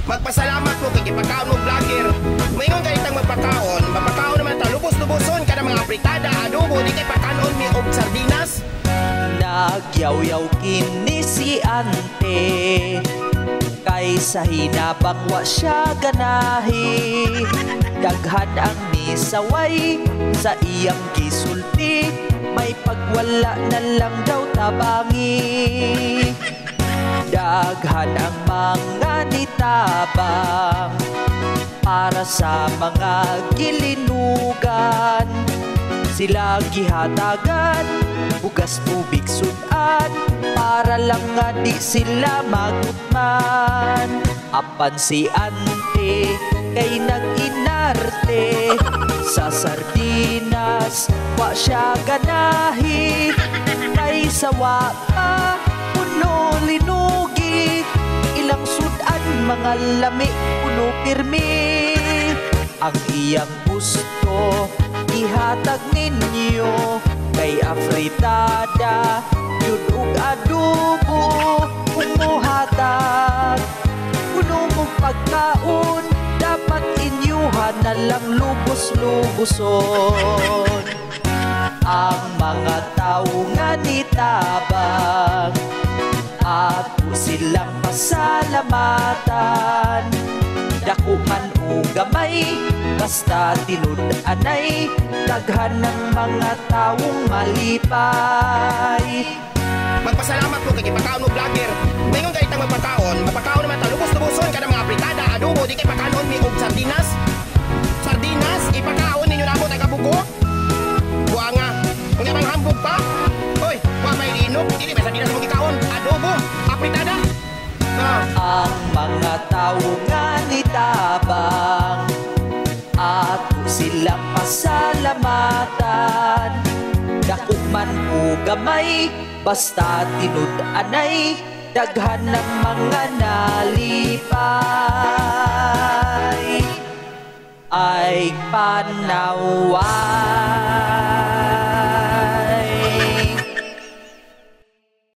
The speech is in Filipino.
Magpasalamat ko kay ipakaon mo vlogger. Mayon kay itang magpakaon, mapakaon naman ta lubos-luboson kada mga fritada, adobo, di kay pakanon mi og sardinas. Nagyaw-yaw kini si ante, kaysa hinabang wa siya ganahi. Daghan ang misaway sa iyang gisulti, may pagwala na lang daw tabangi. Daghan ang mga nitabang para sa mga gilinugan. Sila gihatagan, bugas tubig sudan, para lang nga di sila magutman. Apan si ante kay nag-inarte, sa sardinas wa siya ganahi. Kay sawa pa puno linugi, ilang sudan mga lami puno pirmi. Ang iyang gusto ihatag ninyo, kay afritada yun ug adobo. Umuhatag puno mong pagkaon, dapat inyuhan na lang lubos-luboson. Ang mga tao nga nitabang, ako silang pasalamatan. Dako man o gamay, basta tinud-anay, daghan ng mga taong malipay. Magpasalamat ko kay ipakaon mo vlogger. Mayon kay itang magpakaon, mapakaon naman ta lubos-luboson kada mga fritada, adobo, di kay pakanon mi og sardinas. Sardinas, ipakaon ninyo namo tay kabugo. Buanga, unya bang hambog pa? Hoy, wa may linog, dili ba sardinas mo gikaon? Adobo, apritada. Ang mga tao nga nitabang, ako silang pasalamatan. Dako man o gamay, basta tinud-anay, daghan ng mga nalipay ay panawan.